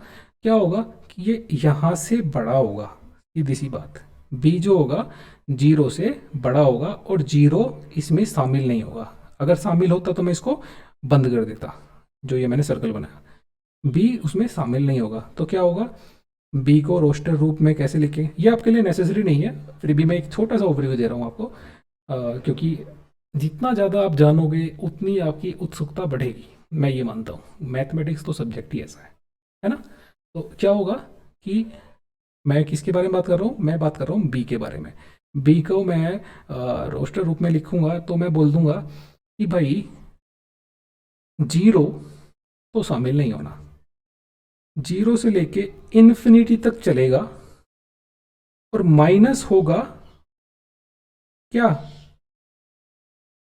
क्या होगा कि ये यहाँ से बड़ा होगा, सीधी सी बात। बी जो होगा 0 से बड़ा होगा, और 0 इसमें शामिल नहीं होगा। अगर शामिल होता तो मैं इसको बंद कर देता, जो ये मैंने सर्कल बनाया। बी उसमें शामिल नहीं होगा, तो क्या होगा, बी को रोस्टर रूप में कैसे लिखें, ये आपके लिए नेसेसरी नहीं है, फिर भी मैं एक छोटा सा ओवरव्यू दे रहा हूँ आपको, क्योंकि जितना ज़्यादा आप जानोगे उतनी आपकी उत्सुकता बढ़ेगी, मैं ये मानता हूँ। मैथमेटिक्स तो सब्जेक्ट ही ऐसा है ना। तो क्या होगा कि मैं किसके बारे में बात कर रहा हूँ, मैं बात कर रहा हूँ बी के बारे में। बी को मैं रोस्टर रूप में लिखूंगा, तो मैं बोल दूंगा कि भाई 0 तो शामिल नहीं होना, 0 से लेके इन्फिनिटी तक चलेगा, और माइनस होगा क्या,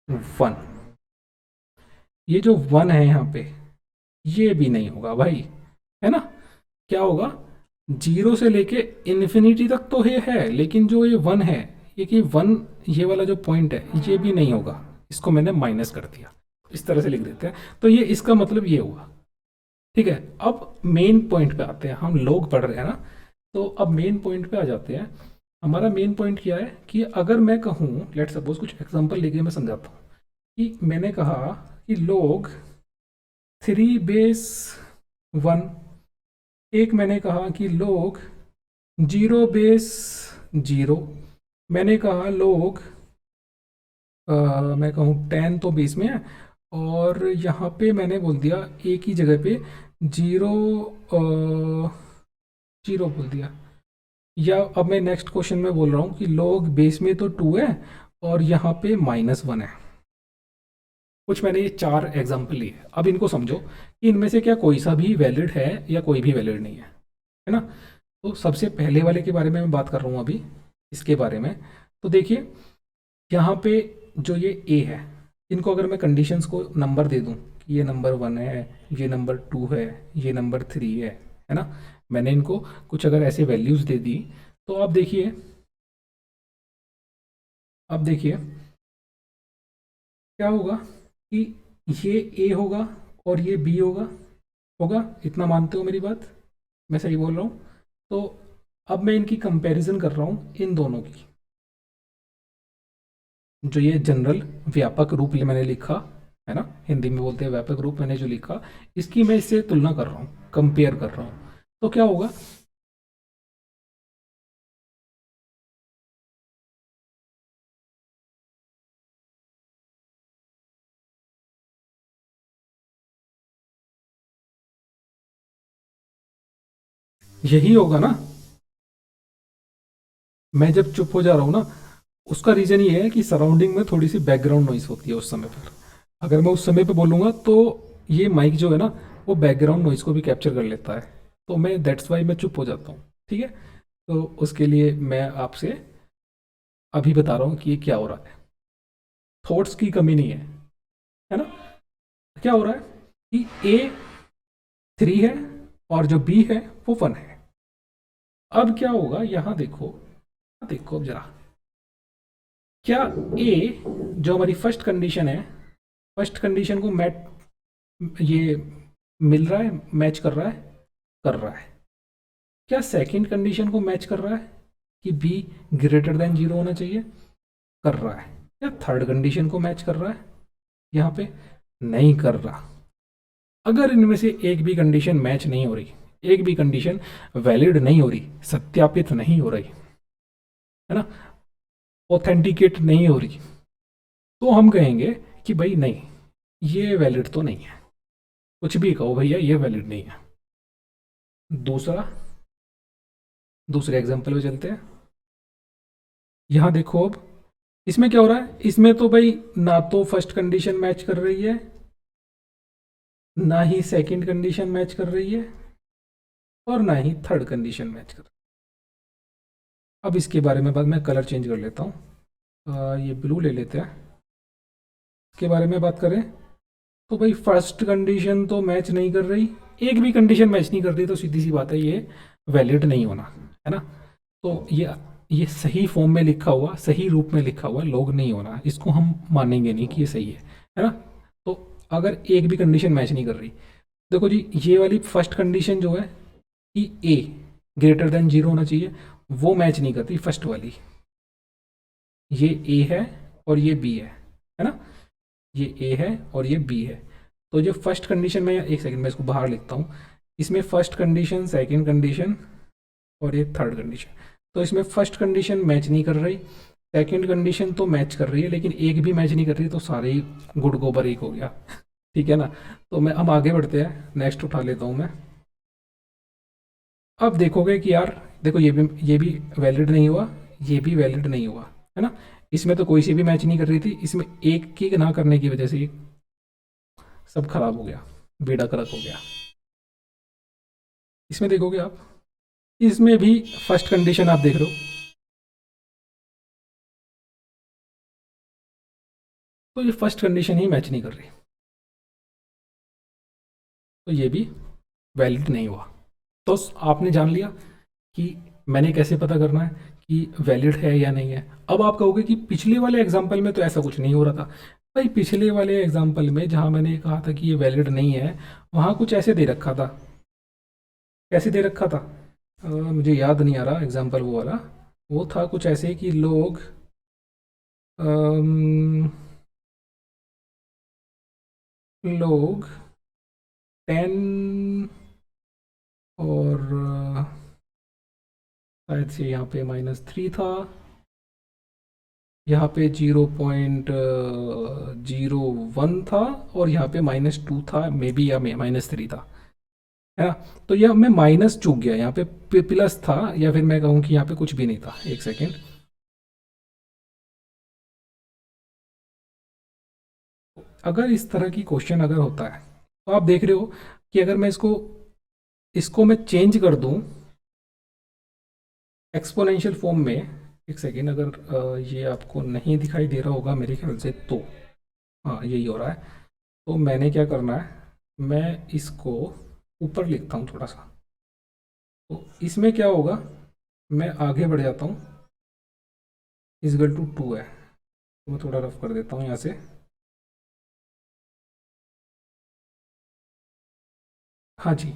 1। ये जो 1 है यहाँ पे, ये भी नहीं होगा भाई, है ना। क्या होगा, 0 से लेके इन्फिनिटी तक तो ये है, लेकिन जो ये 1 है, ये कि 1, ये वाला जो पॉइंट है ये भी नहीं होगा। इसको मैंने माइनस कर दिया, इस तरह से लिख देते हैं। तो ये इसका मतलब ये हुआ। ठीक है, अब मेन पॉइंट पे आते हैं, हम लोग पढ़ रहे हैं ना, तो अब मेन पॉइंट पे आ जाते हैं। हमारा मेन पॉइंट क्या है कि अगर मैं कहूँ, लेट सपोज कुछ एग्जांपल लेके मैं समझाता हूँ कि मैंने कहा कि लोग 3 बेस 1, एक मैंने कहा कि लोग 0 बेस 0, मैंने कहा लोग मैं कहूँ 10 तो बेस में है, और यहाँ पे मैंने बोल दिया एक ही जगह पे 0 बोल दिया। या अब मैं नेक्स्ट क्वेश्चन में बोल रहा हूँ कि लोग बेस में तो 2 है और यहाँ पे -1 है। कुछ मैंने ये 4 एग्जाम्पल लिए, अब इनको समझो कि इनमें से क्या कोई सा भी वैलिड है या कोई भी वैलिड नहीं है ना। तो सबसे पहले वाले के बारे में मैं बात कर रहा हूँ अभी, इसके बारे में। तो देखिए यहाँ पे जो ये ए है, इनको अगर मैं कंडीशंस को नंबर दे दूँ कि ये नंबर 1 है, ये नंबर 2 है, ये नंबर 3 है ना, मैंने इनको कुछ अगर ऐसे वैल्यूज़ दे दी, तो अब देखिए, अब देखिए क्या होगा कि ये ए होगा और ये बी होगा। होगा, इतना मानते हो मेरी बात, मैं सही बोल रहा हूँ। तो अब मैं इनकी कंपैरिजन कर रहा हूँ, इन दोनों की, जो ये जनरल व्यापक रूप मैंने लिखा है ना, हिंदी में बोलते हैं व्यापक रूप, मैंने जो लिखा, इसकी मैं इससे तुलना कर रहा हूँ, कंपेयर कर रहा हूँ। तो क्या होगा, यही होगा ना। मैं जब चुप हो जा रहा हूँ ना, उसका रीज़न ये है कि सराउंडिंग में थोड़ी सी बैकग्राउंड नॉइस होती है उस समय पर। अगर मैं उस समय पे बोलूँगा तो ये माइक जो है ना, वो बैकग्राउंड नॉइस को भी कैप्चर कर लेता है, तो मैं दैट्स वाई मैं चुप हो जाता हूँ। ठीक है, तो उसके लिए मैं आपसे अभी बता रहा हूँ कि ये क्या हो रहा है। थॉट्स की कमी नहीं है ना। क्या हो रहा है कि ए 3 है और जो बी है वो 1 है। अब क्या होगा, यहाँ देखो, देखो अब जरा, क्या ए जो हमारी फर्स्ट कंडीशन है, फर्स्ट कंडीशन को मैच, ये मिल रहा है, मैच कर रहा है, कर रहा है। क्या सेकंड कंडीशन को मैच कर रहा है कि बी ग्रेटर देन 0 होना चाहिए, कर रहा है। क्या थर्ड कंडीशन को मैच कर रहा है, यहाँ पे नहीं कर रहा। अगर इनमें से एक भी कंडीशन मैच नहीं हो रही, एक भी कंडीशन वैलिड नहीं हो रही, सत्यापित नहीं हो रही, है ना, ऑथेंटिकेट नहीं हो रही, तो हम कहेंगे कि भाई नहीं, ये वैलिड तो नहीं है। कुछ भी कहो भैया, ये वैलिड नहीं है। दूसरा, दूसरे एग्जांपल में चलते हैं। यहाँ देखो, अब इसमें क्या हो रहा है, इसमें तो भाई ना तो फर्स्ट कंडीशन मैच कर रही है, ना ही सेकंड कंडीशन मैच कर रही है, और ना ही थर्ड कंडीशन मैच कर रही है। अब इसके बारे में बात, मैं कलर चेंज कर लेता हूँ, ये ब्लू ले लेते हैं। इसके बारे में बात करें तो भाई फर्स्ट कंडीशन तो मैच नहीं कर रही, एक भी कंडीशन मैच नहीं कर रही, तो सीधी सी बात है ये वैलिड नहीं होना, है ना। तो ये सही फॉर्म में लिखा हुआ, सही रूप में लिखा हुआ लॉग नहीं होना, इसको हम मानेंगे नहीं कि ये सही है ना। तो अगर एक भी कंडीशन मैच नहीं कर रही, देखो जी, ये वाली फर्स्ट कंडीशन जो है कि ए ग्रेटर देन 0 होना चाहिए, वो मैच नहीं करती फर्स्ट वाली। ये ए है और ये बी है ना, ये ए है और ये बी है। तो जो फर्स्ट कंडीशन में, एक सेकंड में इसको बाहर लिखता हूँ, इसमें फर्स्ट कंडीशन, सेकंड कंडीशन और ये थर्ड कंडीशन, तो इसमें फर्स्ट कंडीशन मैच नहीं कर रही, सेकंड कंडीशन तो मैच कर रही है, लेकिन एक भी मैच नहीं कर रही, तो सारे ही गुड़ गोबर एक हो गया। ठीक है ना। तो मैं अब आगे बढ़ते हैं, नेक्स्ट उठा लेता हूँ मैं। अब देखोगे कि यार देखो, ये भी वैलिड नहीं हुआ, ये भी वैलिड नहीं हुआ, है ना। इसमें तो कोई सी भी मैच नहीं कर रही थी, इसमें एक की ना करने की वजह से सब खराब हो गया, बेड़ा गर्क हो गया। इसमें देखोगे आप, इसमें भी फर्स्ट कंडीशन आप देख रहे हो, तो ये फर्स्ट कंडीशन ही मैच नहीं कर रही, तो ये भी वैलिड नहीं हुआ। तो आपने जान लिया कि मैंने कैसे पता करना है कि वैलिड है या नहीं है। अब आप कहोगे कि पिछले वाले एग्जाम्पल में तो ऐसा कुछ नहीं हो रहा था। भाई पिछले वाले एग्जाम्पल में जहाँ मैंने कहा था कि ये वैलिड नहीं है, वहाँ कुछ ऐसे दे रखा था। कैसे दे रखा था? मुझे याद नहीं आ रहा एग्जाम्पल वो वाला। वो था कुछ ऐसे कि अम, लोग 10 और शायद से यहाँ पे -3 था, यहाँ पे 0.01 था, और यहाँ पे -2 था मे बी, या -3 था, है ना। तो यह मैं माइनस चूक गया, यहाँ पे प्लस था, या फिर मैं कहूँ कि यहाँ पे कुछ भी नहीं था। एक सेकेंड, अगर इस तरह की क्वेश्चन अगर होता है तो आप देख रहे हो कि अगर मैं इसको इसको मैं चेंज कर दूं एक्सपोनेंशियल फॉर्म में। एक सेकेंड, अगर ये आपको नहीं दिखाई दे रहा होगा मेरे ख्याल से, तो हाँ यही हो रहा है। तो मैंने क्या करना है, मैं इसको ऊपर लिखता हूँ थोड़ा सा। तो इसमें क्या होगा, मैं आगे बढ़ जाता हूँ, इजगल टू 2 है, तो मैं थोड़ा रफ कर देता हूँ यहाँ से। हाँ जी,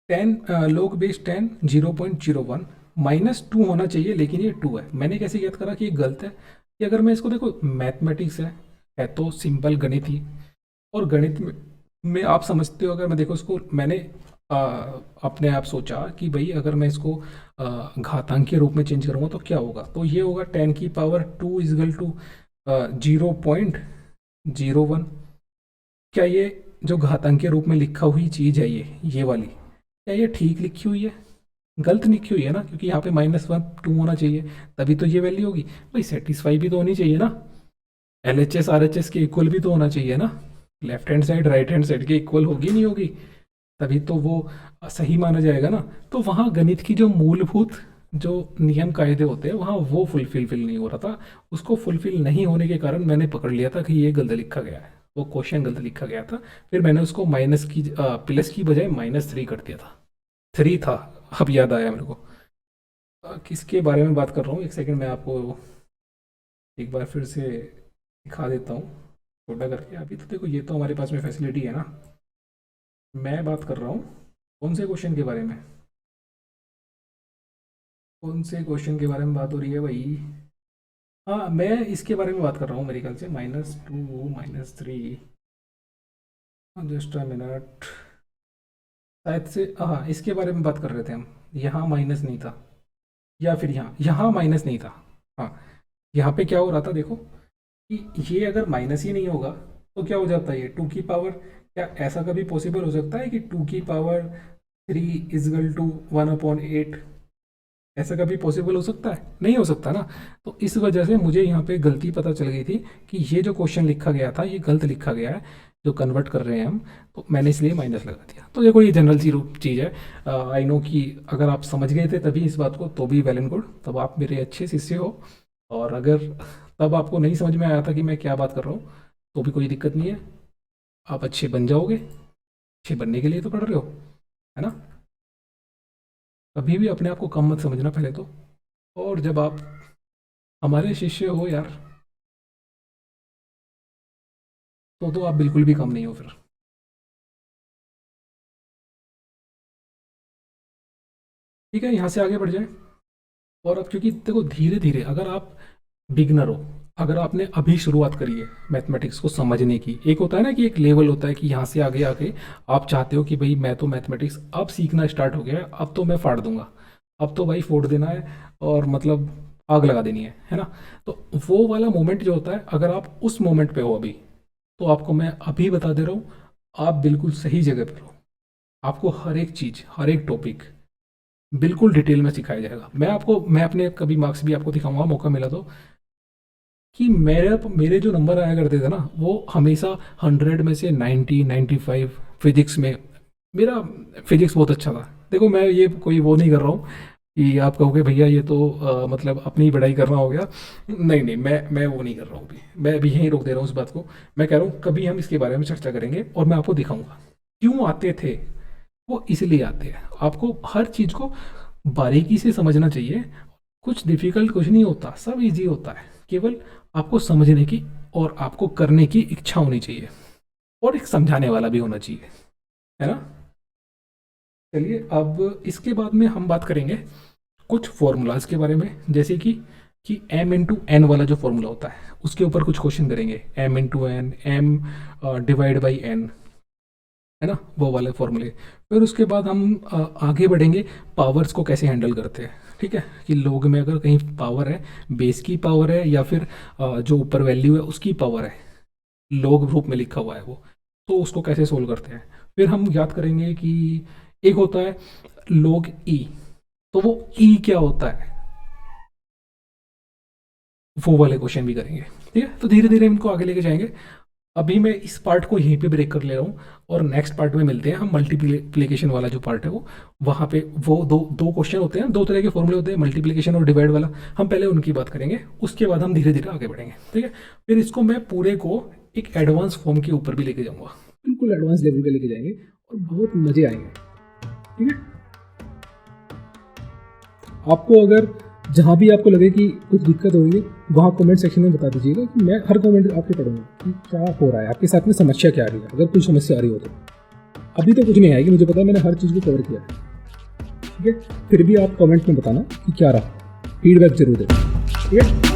10 log बेस 10 0.01 -2 होना चाहिए, लेकिन ये 2 है। मैंने कैसे याद करा कि ये गलत है? कि अगर मैं इसको, देखो मैथमेटिक्स है तो सिंपल गणित ही, और गणित में आप समझते हो, अगर मैं देखो इसको मैंने आ, अपने आप सोचा कि भाई अगर मैं इसको घातांक के रूप में चेंज करूँगा तो क्या होगा, तो ये होगा 10⁻² इजगल टू 0.01। क्या ये जो घातांक के रूप में लिखा हुई चीज़ है, ये वाली, क्या ये ठीक लिखी हुई है? गलत लिखी हुई है ना, क्योंकि यहाँ पे -1 2 होना चाहिए, तभी तो ये वैल्यू होगी। भाई सेटिस्फाई भी तो होनी चाहिए ना, LHS RHS के इक्वल भी तो होना चाहिए ना, left hand side right hand side के इक्वल होगी नहीं होगी, तभी तो वो सही माना जाएगा ना। तो वहाँ गणित की जो मूलभूत जो नियम कायदे होते हैं वहाँ वो फुलफिल नहीं हो रहा था। उसको फुलफिल नहीं होने के कारण मैंने पकड़ लिया था कि ये गलत लिखा गया है, वो क्वेश्चन गलत लिखा गया था। फिर मैंने उसको प्लस की बजाय -3 कर दिया था। 3 था, अब याद आया मेरे को। किसके बारे में बात कर रहा हूँ, एक सेकंड मैं आपको एक बार फिर से दिखा देता हूँ छोटा करके। अभी तो देखो ये तो हमारे पास में फैसिलिटी है ना। मैं बात कर रहा हूँ कौन से क्वेश्चन के बारे में, कौन से क्वेश्चन के बारे में बात हो रही है भाई? हाँ, मैं इसके बारे में बात कर रहा हूँ, मेरे ख्याल से -2 -3। जस्ट अ मिनट, शायद से हाँ इसके बारे में बात कर रहे थे हम। यहाँ माइनस नहीं था, या फिर यहाँ यहाँ माइनस नहीं था। हाँ, यहाँ पे क्या हो रहा था देखो, कि ये अगर माइनस ही नहीं होगा तो क्या हो जाता है, ये 2 की पावर, क्या ऐसा कभी पॉसिबल हो सकता है कि 2 की पावर 3 इजगल टू 1/8? ऐसा कभी पॉसिबल हो सकता है? नहीं हो सकता ना। तो इस वजह से मुझे यहाँ पे गलती पता चल गई थी कि ये जो क्वेश्चन लिखा गया था ये गलत लिखा गया है, जो कन्वर्ट कर रहे हैं हम, तो मैंने इसलिए माइनस लगा दिया। तो देखो ये जनरल सी रूप चीज़ है। आई नो कि अगर आप समझ गए थे तभी इस बात को, तो भी वेल एंड गुड, तब आप मेरे अच्छे शिष्य हो। और अगर तब आपको नहीं समझ में आया था कि मैं क्या बात कर रहा हूँ, तो भी कोई दिक्कत नहीं है, आप अच्छे बन जाओगे। अच्छे बनने के लिए तो पढ़ रहे हो, है ना। कभी भी अपने आप को कम मत समझना पहले तो। और जब आप हमारे शिष्य हो यार, तो आप बिल्कुल भी कम नहीं हो फिर। ठीक है, यहाँ से आगे बढ़ जाए। और अब क्योंकि देखो धीरे धीरे, अगर आप बिगनर हो, अगर आपने अभी शुरुआत करी है मैथमेटिक्स को समझने की, एक होता है ना कि एक लेवल होता है कि यहाँ से आगे आके आप चाहते हो कि भाई मैं तो मैथमेटिक्स अब सीखना स्टार्ट हो गया है, अब तो मैं फाड़ दूंगा, अब तो भाई फोड़ देना है, और मतलब आग लगा देनी है ना। तो वो वाला मोमेंट जो होता है, अगर आप उस मोमेंट पे हो अभी, तो आपको मैं अभी बता दे रहा हूँ, आप बिल्कुल सही जगह पर हो। आपको हर एक चीज़, हर एक टॉपिक बिल्कुल डिटेल में सिखाया जाएगा। मैं अपने कभी मार्क्स भी आपको दिखाऊंगा, मौका मिला तो, कि मेरे जो नंबर आया करते थे ना, वो हमेशा 100 में से 90 95। फिजिक्स में मेरा फिजिक्स बहुत अच्छा था। देखो मैं ये कोई वो नहीं कर रहा हूँ कि आप कहोगे भैया ये तो मतलब अपनी बड़ाई करना हो गया। नहीं नहीं, मैं वो नहीं कर रहा हूँ अभी, मैं अभी यहीं रोक दे रहा हूँ इस बात को। मैं कह रहा हूँ कभी हम इसके बारे में चर्चा करेंगे और मैं आपको दिखाऊंगा क्यों आते थे। वो इसलिए आते हैं, आपको हर चीज़ को बारीकी से समझना चाहिए। कुछ डिफिकल्ट कुछ नहीं होता, सब इजी होता है, केवल आपको समझने की और आपको करने की इच्छा होनी चाहिए, और एक समझाने वाला भी होना चाहिए, है ना। चलिए अब इसके बाद में हम बात करेंगे कुछ फॉर्मूलाज के बारे में, जैसे कि m इंटू एन वाला जो फॉर्मूला होता है उसके ऊपर कुछ क्वेश्चन करेंगे। m into N, M divide by N, है ना, वो वाले फॉर्मूले। फिर उसके बाद हम आगे बढ़ेंगे, पावर्स को कैसे हैंडल करते हैं। ठीक है, कि लोग में अगर कहीं पावर है, बेस की पावर है या फिर जो ऊपर वैल्यू है उसकी पावर है, लॉग रूप में लिखा हुआ है वो, तो उसको कैसे सोल्व करते हैं। फिर हम याद करेंगे कि एक होता है log ई, तो वो ई क्या होता है, वो वाले क्वेश्चन भी करेंगे। ठीक है, तो धीरे धीरे इनको आगे लेके जाएंगे। अभी मैं इस पार्ट को यहीं पे ब्रेक कर ले रहा हूँ, और नेक्स्ट पार्ट में मिलते हैं हम। मल्टीप्लिकेशन वाला जो पार्ट है वो, वहाँ पे वो दो दो क्वेश्चन होते हैं, दो तरह के फॉर्मूले होते हैं, मल्टीप्लिकेशन और डिवाइड वाला। हम पहले उनकी बात करेंगे, उसके बाद हम धीरे धीरे आगे बढ़ेंगे। ठीक है, फिर इसको मैं पूरे को एक एडवांस फॉर्म के ऊपर भी लेके जाऊँगा, बिल्कुल एडवांस लेवल पे लेके जाएंगे और बहुत मज़े आएंगे। ठीक है, आपको अगर जहाँ भी आपको लगे कि कुछ दिक्कत हो रही है, वहाँ कमेंट सेक्शन में बता दीजिएगा, कि मैं हर कमेंट आपके पढ़ूंगा कि क्या हो रहा है आपके साथ में, समस्या क्या आ रही है। अगर कोई समस्या आ रही हो तो अभी तो कुछ नहीं आएगी, मुझे पता है, मैंने हर चीज़ को कवर किया है। ठीक है, फिर भी आप कमेंट में बताना कि क्या रहा, फीडबैक जरूर देना। ठीक है।